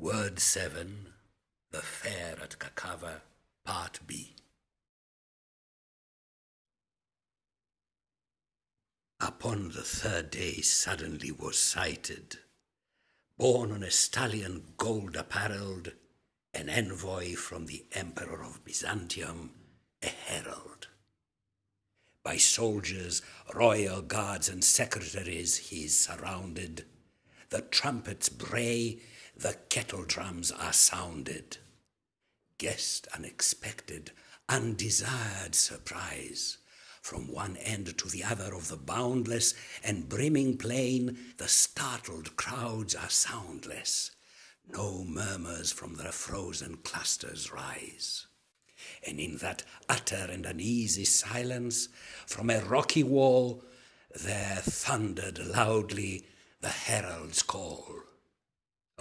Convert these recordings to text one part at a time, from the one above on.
Word 7, The Fair at Kakava, Part B. Upon the third day suddenly was sighted, borne on a stallion gold-apparelled, an envoy from the Emperor of Byzantium, a herald. By soldiers, royal guards, and secretaries he is surrounded. The trumpets bray, the kettle drums are sounded. Guest unexpected, undesired surprise. From one end to the other of the boundless and brimming plain, the startled crowds are soundless. No murmurs from their frozen clusters rise. And in that utter and uneasy silence, from a rocky wall, there thundered loudly the herald's call.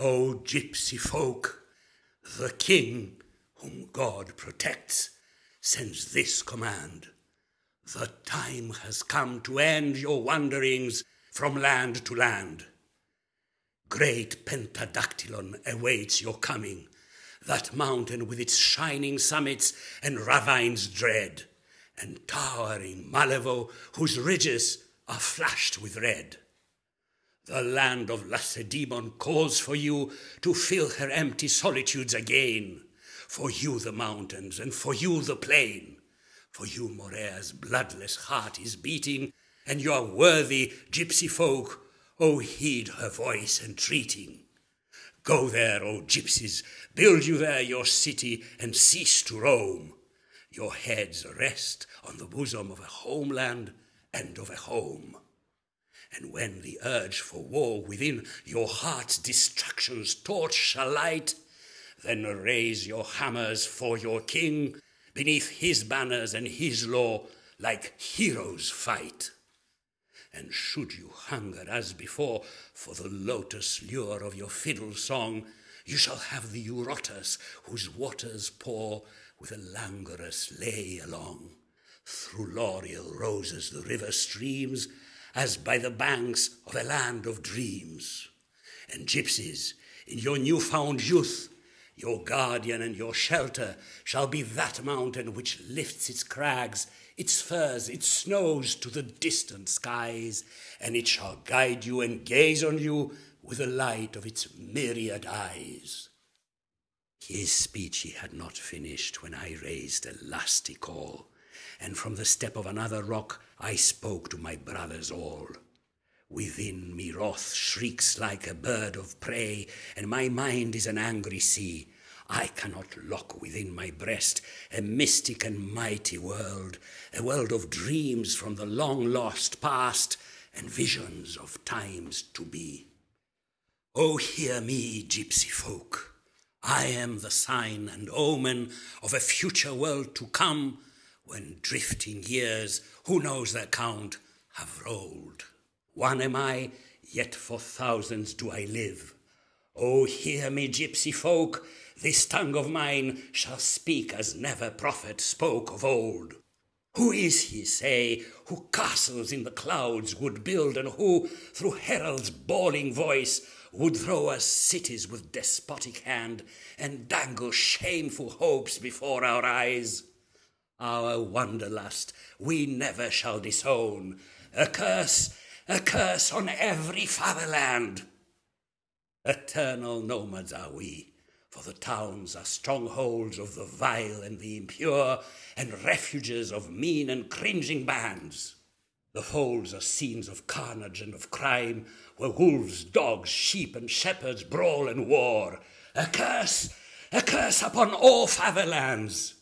O gypsy folk, the king, whom God protects, sends this command. The time has come to end your wanderings from land to land. Great Pentadactylon awaits your coming, that mountain with its shining summits and ravines dread, and towering Malevo, whose ridges are flashed with red. The land of Lacedaemon calls for you to fill her empty solitudes again. For you the mountains, and for you the plain. For you Morea's bloodless heart is beating, and you are worthy gypsy folk, O heed her voice entreating. Go there, O gypsies, build you there your city, and cease to roam. Your heads rest on the bosom of a homeland and of a home. And when the urge for war within your heart's destruction's torch shall light, then raise your hammers for your king, beneath his banners and his law, like heroes fight. And should you hunger as before for the lotus lure of your fiddle song, you shall have the Eurotas, whose waters pour with a languorous lay along. Through laurel roses the river streams, as by the banks of a land of dreams. And gypsies, in your newfound youth, your guardian and your shelter shall be that mountain which lifts its crags, its firs, its snows to the distant skies, and it shall guide you and gaze on you with the light of its myriad eyes. His speech he had not finished when I raised a lusty call, and from the step of another rock I spoke to my brothers all. Within me wrath shrieks like a bird of prey, and my mind is an angry sea. I cannot lock within my breast a mystic and mighty world, a world of dreams from the long-lost past and visions of times to be. Oh, hear me, gypsy folk. I am the sign and omen of a future world to come, when drifting years, who knows their count, have rolled. One am I, yet for thousands do I live. Oh, hear me, gypsy folk, this tongue of mine shall speak as never prophet spoke of old. Who is he, say, who castles in the clouds would build, and who, through herald's bawling voice, would throw us cities with despotic hand, and dangle shameful hopes before our eyes? Our wanderlust we never shall disown. A curse on every fatherland. Eternal nomads are we, for the towns are strongholds of the vile and the impure, and refuges of mean and cringing bands. The folds are scenes of carnage and of crime, where wolves, dogs, sheep, and shepherds brawl and war. A curse upon all fatherlands.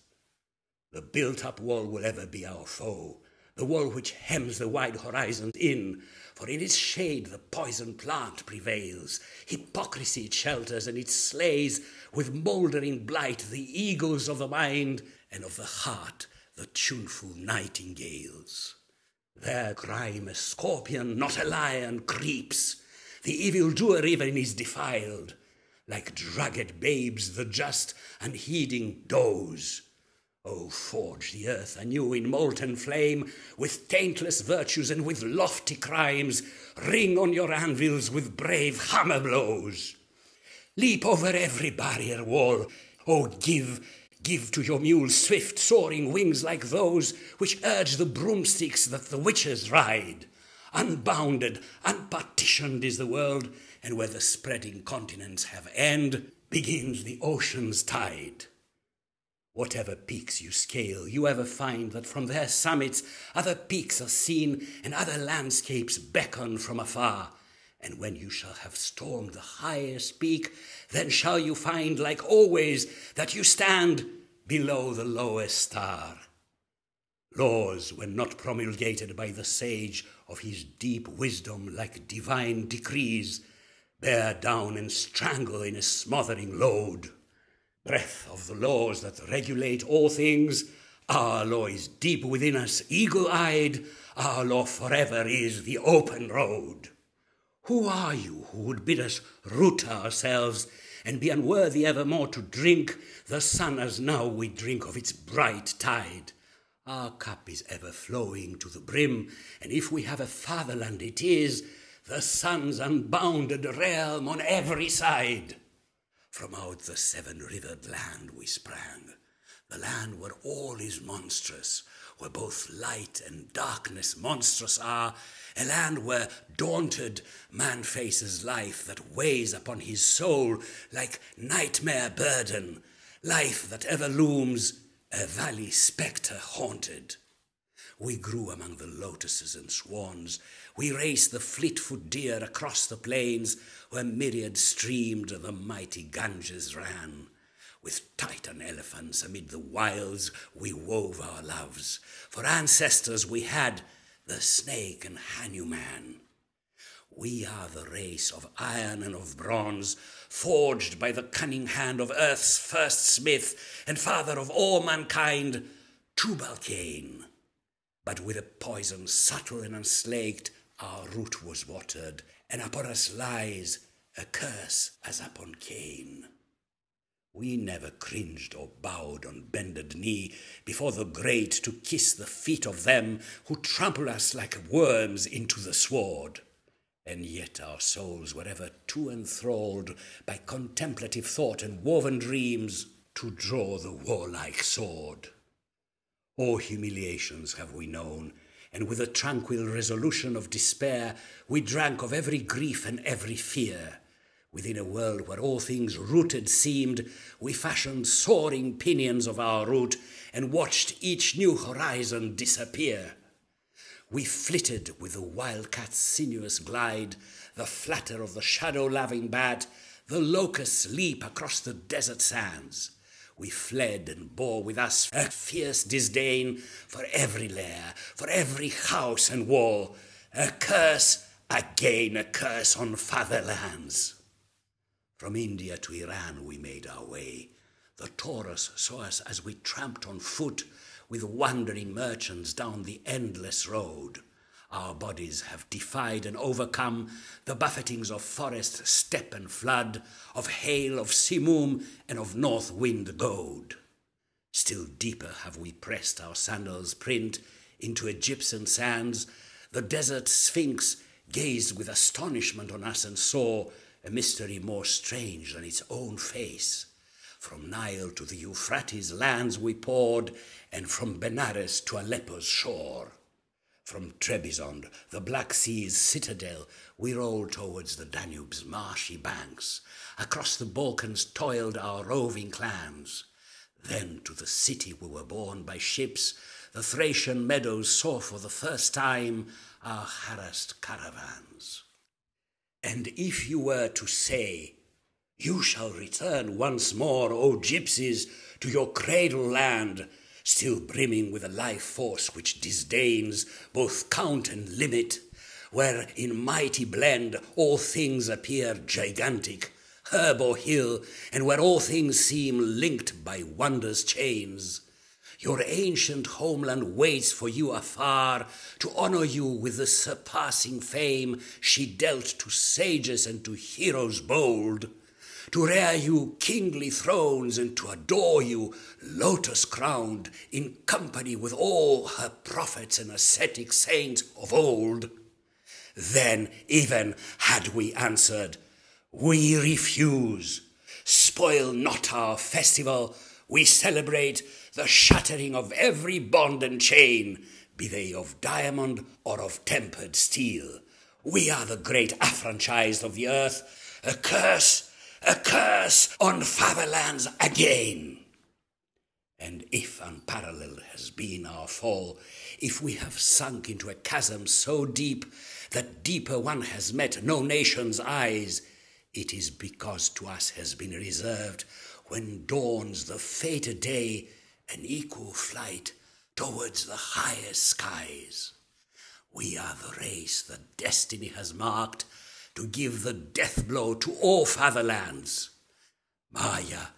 The built-up wall will ever be our foe, the wall which hems the wide horizons in, for in its shade the poison plant prevails. Hypocrisy it shelters, and it slays with mouldering blight the eagles of the mind, and of the heart the tuneful nightingales. There crime a scorpion, not a lion, creeps. The evildoer even is defiled. Like drugged babes the just unheeding doze. Oh, forge the earth anew in molten flame, with taintless virtues and with lofty crimes. Ring on your anvils with brave hammer blows. Leap over every barrier wall. Oh, give to your mule swift soaring wings like those which urge the broomsticks that the witches ride. Unbounded, unpartitioned is the world, and where the spreading continents have end, begins the ocean's tide. Whatever peaks you scale, you ever find that from their summits other peaks are seen and other landscapes beckon from afar. And when you shall have stormed the highest peak, then shall you find, like always, that you stand below the lowest star. Laws, when not promulgated by the sage of his deep wisdom like divine decrees, bear down and strangle in a smothering load. Breath of the laws that regulate all things, our law is deep within us, eagle-eyed, our law forever is the open road. Who are you who would bid us root ourselves and be unworthy evermore to drink the sun as now we drink of its bright tide? Our cup is ever flowing to the brim, and if we have a fatherland it is the sun's unbounded realm on every side. From out the seven-rivered land we sprang, the land where all is monstrous, where both light and darkness monstrous are, a land where daunted man faces life that weighs upon his soul like nightmare burden, life that ever looms, a valley spectre haunted. We grew among the lotuses and swans. We raced the fleet-foot deer across the plains where myriad streamed the mighty Ganges ran. With Titan elephants amid the wilds we wove our loves. For ancestors we had the snake and Hanuman. We are the race of iron and of bronze, forged by the cunning hand of earth's first smith and father of all mankind, Tubal-Cain. But with a poison subtle and unslaked, our root was watered, and upon us lies a curse as upon Cain. We never cringed or bowed on bended knee before the great to kiss the feet of them who trample us like worms into the sward. And yet our souls were ever too enthralled by contemplative thought and woven dreams to draw the warlike sword. All humiliations have we known, and with a tranquil resolution of despair we drank of every grief and every fear. Within a world where all things rooted seemed, we fashioned soaring pinions of our root and watched each new horizon disappear. We flitted with the wildcat's sinuous glide, the flutter of the shadow-loving bat, the locust's leap across the desert sands. We fled and bore with us a fierce disdain for every lair, for every house and wall, a curse, again a curse on fatherlands. From India to Iran we made our way. The Taurus saw us as we tramped on foot with wandering merchants down the endless road. Our bodies have defied and overcome the buffetings of forest, steppe and flood, of hail, of simoom, and of north wind goad. Still deeper have we pressed our sandals' print into Egyptian sands. The desert sphinx gazed with astonishment on us and saw a mystery more strange than its own face. From Nile to the Euphrates lands we poured, and from Benares to Aleppo's shore. From Trebizond, the Black Sea's citadel, we rolled towards the Danube's marshy banks. Across the Balkans toiled our roving clans. Then to the city we were borne by ships. The Thracian meadows saw for the first time our harassed caravans. And if you were to say, "You shall return once more, O gypsies, to your cradle land," still brimming with a life force which disdains both count and limit, where in mighty blend all things appear gigantic, herb or hill, and where all things seem linked by wonders' chains. Your ancient homeland waits for you afar to honor you with the surpassing fame she dealt to sages and to heroes bold, to rear you kingly thrones and to adore you lotus-crowned in company with all her prophets and ascetic saints of old. Then even had we answered, We refuse. Spoil not our festival. We celebrate the shattering of every bond and chain, be they of diamond or of tempered steel. We are the great affranchised of the earth. A curse on fatherlands again. And if unparalleled has been our fall, if we have sunk into a chasm so deep that deeper one has met no nation's eyes, it is because to us has been reserved, when dawns the fated day, an equal flight towards the highest skies. We are the race that destiny has marked to give the death blow to all fatherlands. Maya,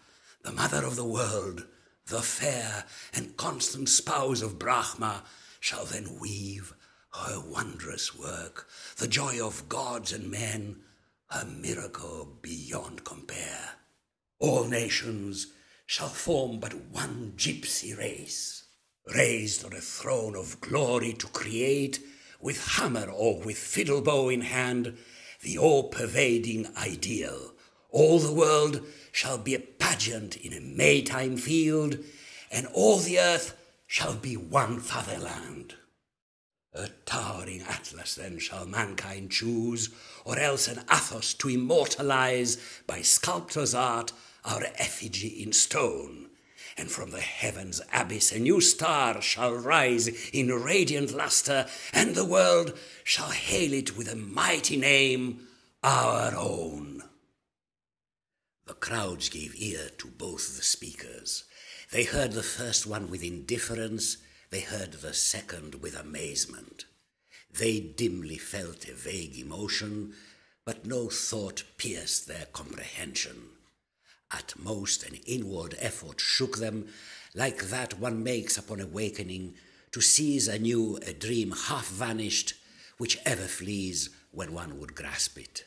the mother of the world, the fair and constant spouse of Brahma, shall then weave her wondrous work, the joy of gods and men, a miracle beyond compare. All nations shall form but one Gypsy race, raised on a throne of glory to create, with hammer or with fiddle bow in hand, the all-pervading ideal. All the world shall be a pageant in a Maytime field, and all the earth shall be one fatherland. A towering Atlas then shall mankind choose, or else an Athos to immortalize by sculptor's art our effigy in stone. And from the heavens' abyss a new star shall rise in radiant luster, and the world shall hail it with a mighty name, our own. The crowds gave ear to both the speakers. They heard the first one with indifference, they heard the second with amazement. They dimly felt a vague emotion, but no thought pierced their comprehension. At most an inward effort shook them, like that one makes upon awakening, to seize anew a dream half vanished, which ever flees when one would grasp it.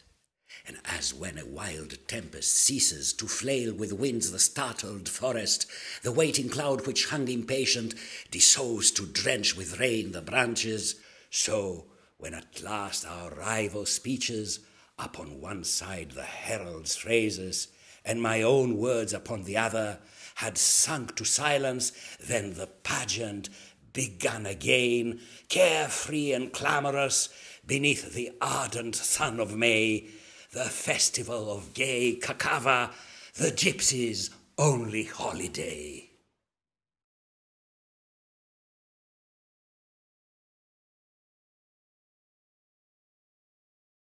And as when a wild tempest ceases to flail with winds the startled forest, the waiting cloud which hung impatient dissolves to drench with rain the branches, so when at last our rival speeches, upon one side the herald's phrases, and my own words upon the other, had sunk to silence, then the pageant began again, carefree and clamorous, beneath the ardent sun of May, the festival of gay Kakava, the gypsies' only holiday.